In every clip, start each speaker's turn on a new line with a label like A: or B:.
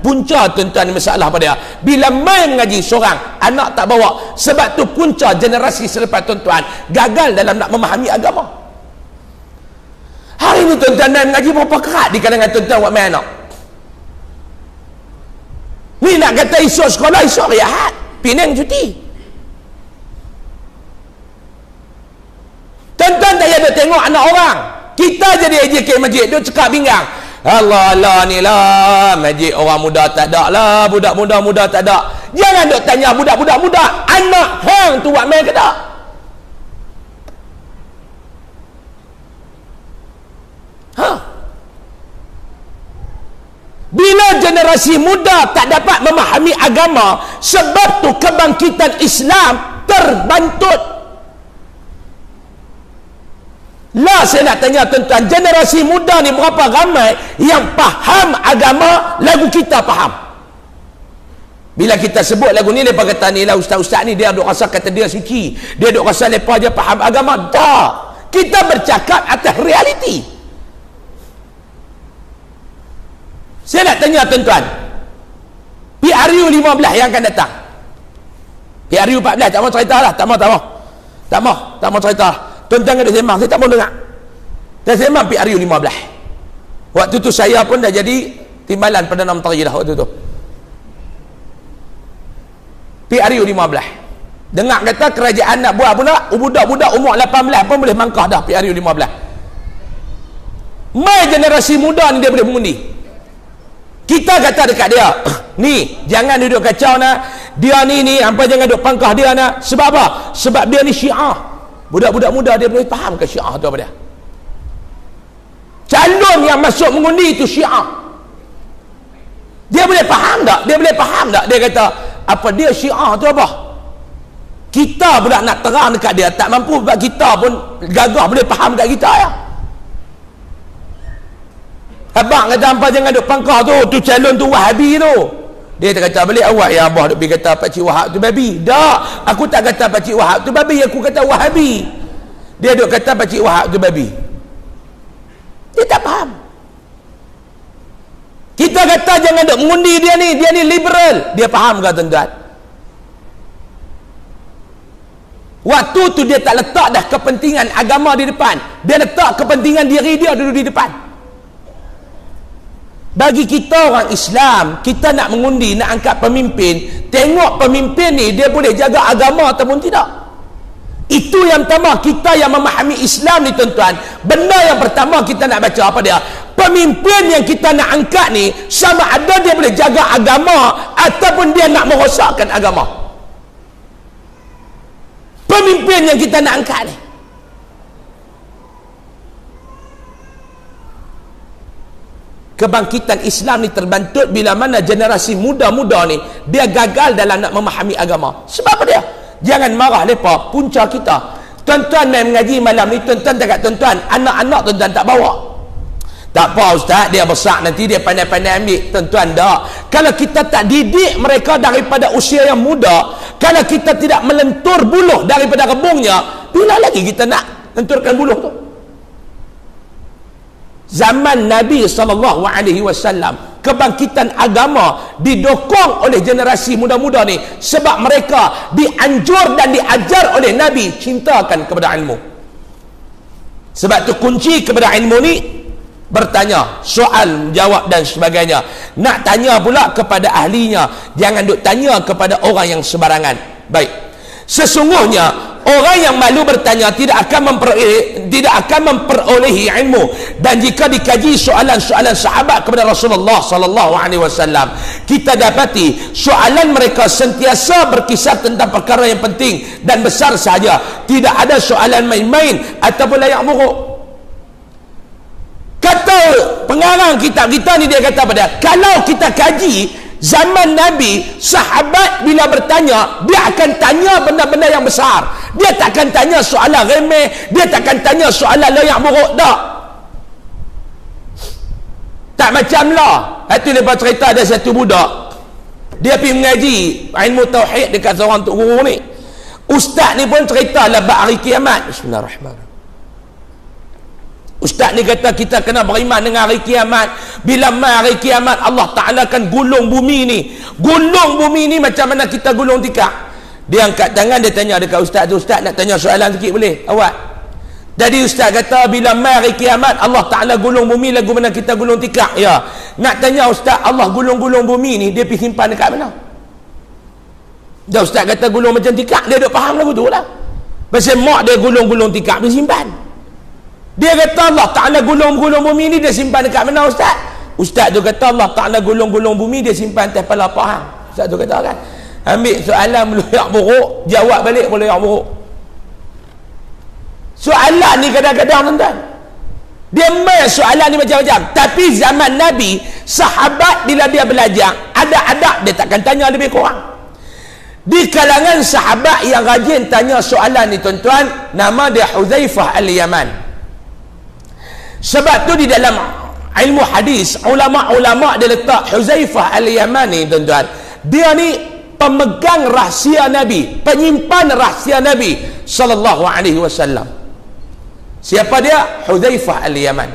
A: punca tuan-tuan masalah pada dia. Bila main mengaji seorang anak tak bawa, sebab tu punca generasi selepas tuan-tuan gagal dalam nak memahami agama. Hari ni tuan-tuan main mengaji berapa kerat di kalangan tuan-tuan buat main anak. Ni nak kata esok sekolah, esok rehat, Penang cuti. Tuan-tuan tak payah tengok anak orang. Kita jadi AJK masjid, dia cakap pinggang, Allah ni lah, masjid orang muda tak ada lah, budak muda tak ada. Jangan duk tanya budak-budak muda, anak hang tu buat main ke tak? Bila generasi muda tak dapat memahami agama, sebab tu kebangkitan Islam terbantut. Lah saya nak tanya tuan-tuan, generasi muda ni berapa ramai yang faham agama lagu kita faham? Bila kita sebut lagu ni, mereka kata ni lah ustaz-ustaz ni dia duk rasa kata dia suci, dia duk rasa mereka je faham agama. Tak, kita bercakap atas realiti. Saya nak tanya tuan-tuan, PRU 15 yang akan datang, PRU 14 tak mau cerita lah, tak mau cerita lah. Tuan-tuan ada sembang, saya tak mau dengar. Saya sembang PRU 15. Waktu tu saya pun dah jadi timbalan Perdana Menteri dah waktu tu. PRU 15. Dengar kata kerajaan nak buat pula budak-budak umur 18 pun boleh mangkah dah PRU 15. Mai generasi muda ni dia boleh mengundi. Kita kata dekat dia, ni jangan duduk kacau nak, dia ni hampa jangan duduk pangkah dia nak. Sebab apa? Sebab dia ni Syiah. Budak-budak muda dia boleh faham ke Syiah tu apa dia? Calon yang masuk mengundi itu Syiah. Dia boleh faham tak? Dia boleh faham tak? Dia kata, apa dia Syiah tu apa? Kita pula nak terang dekat dia, tak mampu sebab kita pun gagah boleh faham kat kita ya. Abang kata hampa jangan duk pangkah tu calon tu Wahabi tu. Dia kata balik awak ya abah duk pergi kata Pakcik Wahab tu babi. Tak, aku tak kata Pakcik Wahab tu babi, aku kata Wahabi. Dia duk kata Pakcik Wahab tu babi. Dia tak faham. Kita kata jangan duk mengundi dia ni liberal. Dia faham ke tuan-tuan? Waktu tu dia tak letak dah kepentingan agama di depan, dia letak kepentingan diri dia dulu di depan. Bagi kita orang Islam, kita nak mengundi, nak angkat pemimpin, tengok pemimpin ni dia boleh jaga agama ataupun tidak. Itu yang pertama, kita yang memahami Islam ni tuan-tuan, benda yang pertama kita nak baca apa dia? Pemimpin yang kita nak angkat ni sama ada dia boleh jaga agama ataupun dia nak merosakkan agama. Pemimpin yang kita nak angkat ni, kebangkitan Islam ni terbantut bila mana generasi muda-muda ni dia gagal dalam nak memahami agama. Sebab apa dia? Jangan marah lepa, punca kita. Tuan-tuan main mengaji malam ni, tuan-tuan dekat tuan-tuan, anak-anak tuan-tuan tak bawa. Tak apa ustaz, dia besar nanti dia pandai-pandai ambil. Tuan-tuan tak. Kalau kita tak didik mereka daripada usia yang muda, kalau kita tidak melentur buluh daripada rebungnya, bila lagi kita nak lenturkan buluh tu? Zaman Nabi SAW, kebangkitan agama didokong oleh generasi muda-muda ni sebab mereka dianjur dan diajar oleh Nabi cintakan kepada ilmu. Sebab tu kunci kepada ilmu ni bertanya, soal, jawab dan sebagainya. Nak tanya pula kepada ahlinya, jangan duk tanya kepada orang yang sembarangan. Baik, sesungguhnya orang yang malu bertanya tidak akan memperolehi ilmu. Dan jika dikaji soalan-soalan sahabat kepada Rasulullah sallallahu alaihi wasallam, kita dapati soalan mereka sentiasa berkisar tentang perkara yang penting dan besar sahaja. Tidak ada soalan main-main ataupun layak buruk. Kata pengarang kitab kita ni, dia kata pada, kalau kita kaji zaman Nabi, sahabat bila bertanya, dia akan tanya benda-benda yang besar. Dia takkan tanya soalan remeh, dia takkan tanya soalan layak buruk. Tak macam lah. Itu lepas cerita ada satu budak, dia pergi mengaji ilmu tauhid dekat seorang tok guru ni. Ustaz ni pun cerita lebat hari kiamat. Bismillahirrahmanirrahim. Ustaz ni kata kita kena beriman dengan hari kiamat. Bila hari kiamat Allah Ta'ala akan gulung bumi ni. Gulung bumi ni macam mana kita gulung tikar. Dia angkat tangan, dia tanya dekat ustaz tu, ustaz nak tanya soalan sikit boleh? Awak. Jadi ustaz kata bila hari kiamat Allah Ta'ala gulung bumi lagu mana kita gulung tikar. Ya. Nak tanya ustaz, Allah gulung-gulung bumi ni dia pergi simpan dekat mana? Dah ustaz kata gulung macam tikar, dia duk faham lagu tu lah. Pasal mak dia gulung-gulung tikar dia simpan. Dia kata Allah Ta'ala gulung-gulung bumi ni dia simpan dekat mana ustaz? Ustaz tu kata Allah Ta'ala gulung-gulung bumi dia simpan atas kepala apa hang? Ustaz tu kata kan. Ambil soalan meluyak buruk, jawab balik meluyak buruk. Soalan ni kadang-kadang tuan-tuan. Dia main soalan ni macam-macam. Tapi zaman Nabi, sahabat bila dia belajar, ada adab dia takkan tanya lebih kurang. Di kalangan sahabat yang rajin tanya soalan ni tuan-tuan, nama dia Huzaifah Al-Yaman. Sebab tu di dalam ilmu hadis, ulama-ulama dia letak Huzaifah Al-Yamani tuan-tuan. Dia ni pemegang rahsia Nabi, penyimpan rahsia Nabi sallallahu alaihi wasallam. Siapa dia? Huzaifah Al-Yaman.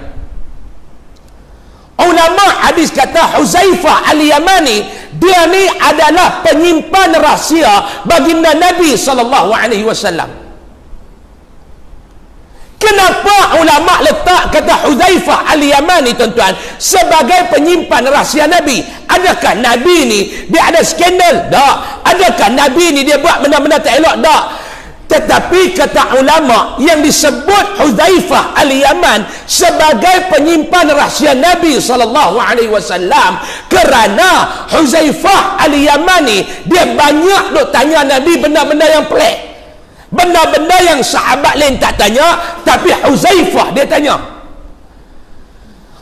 A: Ulama hadis kata Huzaifah Al-Yamani dia ni adalah penyimpan rahsia baginda Nabi sallallahu alaihi wasallam. Kenapa ulama letak kata Huzaifah Al-Yamani tuan-tuan sebagai penyimpan rahsia Nabi? Adakah Nabi ni dia ada skandal? Tak. Adakah Nabi ni dia buat benda-benda tak elok? Tak. Tetapi kata ulama yang disebut Huzaifah Al-Yaman sebagai penyimpan rahsia Nabi sallallahu alaihi wasallam kerana Huzaifah Al-Yamani dia banyak duk tanya Nabi benda-benda yang pelik. Benda-benda yang sahabat lain tak tanya, tapi Huzaifah dia tanya.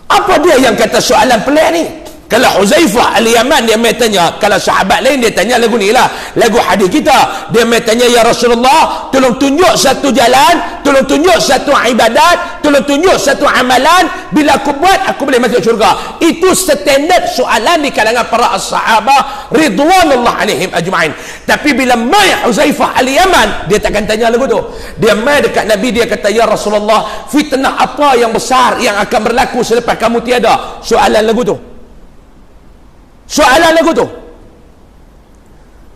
A: Apa dia yang kata soalan pelik ni? Kalau Huzaifah Al-Yaman dia mai tanya, kalau sahabat lain dia tanya lagu ni lah, lagu hadis kita. Dia mai tanya, ya Rasulullah, tolong tunjuk satu jalan, tolong tunjuk satu ibadat, tolong tunjuk satu amalan, bila aku buat aku boleh masuk syurga. Itu standard soalan di kalangan para sahabat ridwanullah alaihim ajma'in. Tapi bila mai Huzaifah Al-Yaman, dia takkan tanya lagu tu. Dia mai dekat Nabi, dia kata, ya Rasulullah, fitnah apa yang besar yang akan berlaku selepas kamu tiada? Soalan lagu tu. Soalan lagu tu.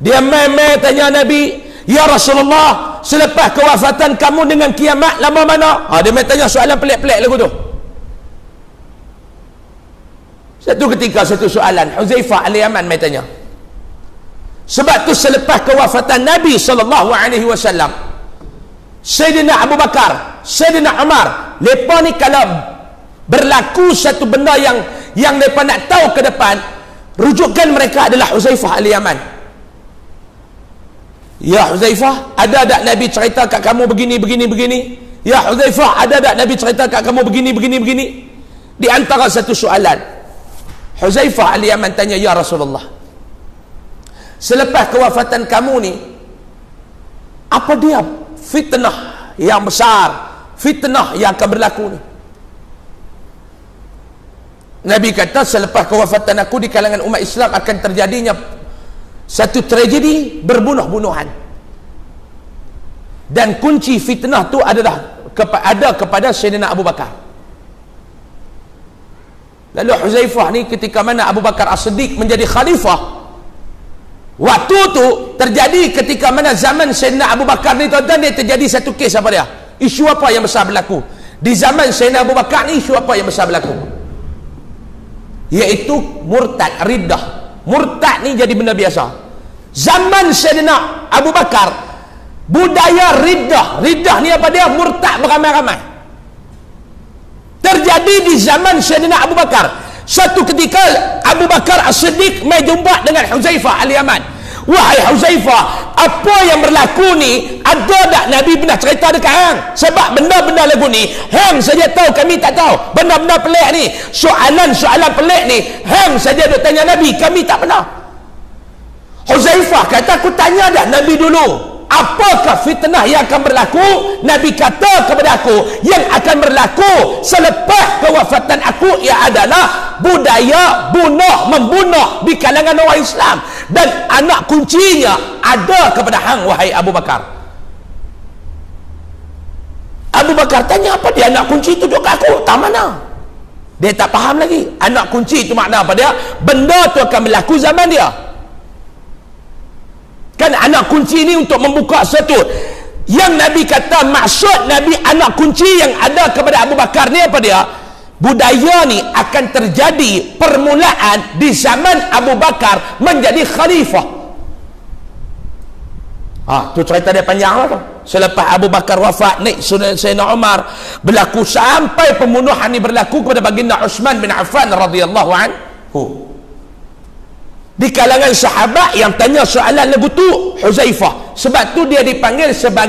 A: Dia mai tanya Nabi, ya Rasulullah, selepas kewafatan kamu dengan kiamat lama mana? Dia mai tanya soalan pelik-pelik lagu tu. Satu ketika satu soalan Huzaifah Al-Yaman mai tanya. Sebab tu selepas kewafatan Nabi sallallahu alaihi wasallam, Sayyidina Abu Bakar, Sayyidina Umar, mereka ni kalau berlaku satu benda yang mereka nak tahu ke depan, rujukan mereka adalah Huzaifah Al-Yaman. Ya Huzaifah, ada tak Nabi cerita kat kamu begini? Ya Huzaifah, ada tak Nabi cerita kat kamu begini? Di antara satu soalan, Huzaifah Al-Yaman tanya, ya Rasulullah, selepas kewafatan kamu ni, apa dia fitnah yang besar, fitnah yang akan berlaku ni? Nabi kata, selepas kewafatan aku di kalangan umat Islam akan terjadinya satu tragedi berbunuh-bunuhan. Dan kunci fitnah tu adalah ada kepada Sayyidina Abu Bakar. Lalu Huzaifah ni ketika mana Abu Bakar As-Siddiq menjadi khalifah, waktu tu terjadi ketika mana zaman Sayyidina Abu Bakar ni tuan-tuan, dia terjadi satu kes apa dia? Isu apa yang besar berlaku? Di zaman Sayyidina Abu Bakar ni isu apa yang besar berlaku? Iaitu murtad, riddah. Murtad ni jadi benda biasa. Zaman Sayyidina Abu Bakar, budaya riddah. Riddah ni apa dia? Murtad beramai-ramai. Terjadi di zaman Sayyidina Abu Bakar. Satu ketika Abu Bakar As-Siddiq mai jumpa dengan Huzaifah Al-Yaman. Wahai Huzaifah, apa yang berlaku ni, ada tak Nabi pernah cerita dekat hang? Sebab benda-benda lagu ni hang saja tahu, kami tak tahu. Benda-benda pelik ni, soalan-soalan pelik ni hang saja duk tanya Nabi, kami tak pernah. Huzaifah kata, aku tanya dah Nabi dulu, apakah fitnah yang akan berlaku? Nabi kata kepada aku, yang akan berlaku selepas kewafatan aku ia adalah budaya membunuh di kalangan orang Islam, dan anak kuncinya ada kepada hang wahai Abu Bakar. Abu Bakar tanya, apa dia anak kunci tu duduk kat aku? Tak mana? Dia tak faham lagi. Anak kunci itu makna apa dia? Benda tu akan berlaku zaman dia. Kan anak kunci ini untuk membuka sesuatu. Yang Nabi kata maksud Nabi anak kunci yang ada kepada Abu Bakar ni apa dia? Budaya ni akan terjadi permulaan di zaman Abu Bakar menjadi khalifah. Tu cerita dia panjang lah tu. Selepas Abu Bakar wafat, naik Sayyidina Umar, berlaku sampai pembunuhan ni berlaku kepada baginda Uthman bin Affan radhiyallahu anhu. Di kalangan sahabat yang tanya soalan lagu tu Huzaifah. Sebab tu dia dipanggil sebagai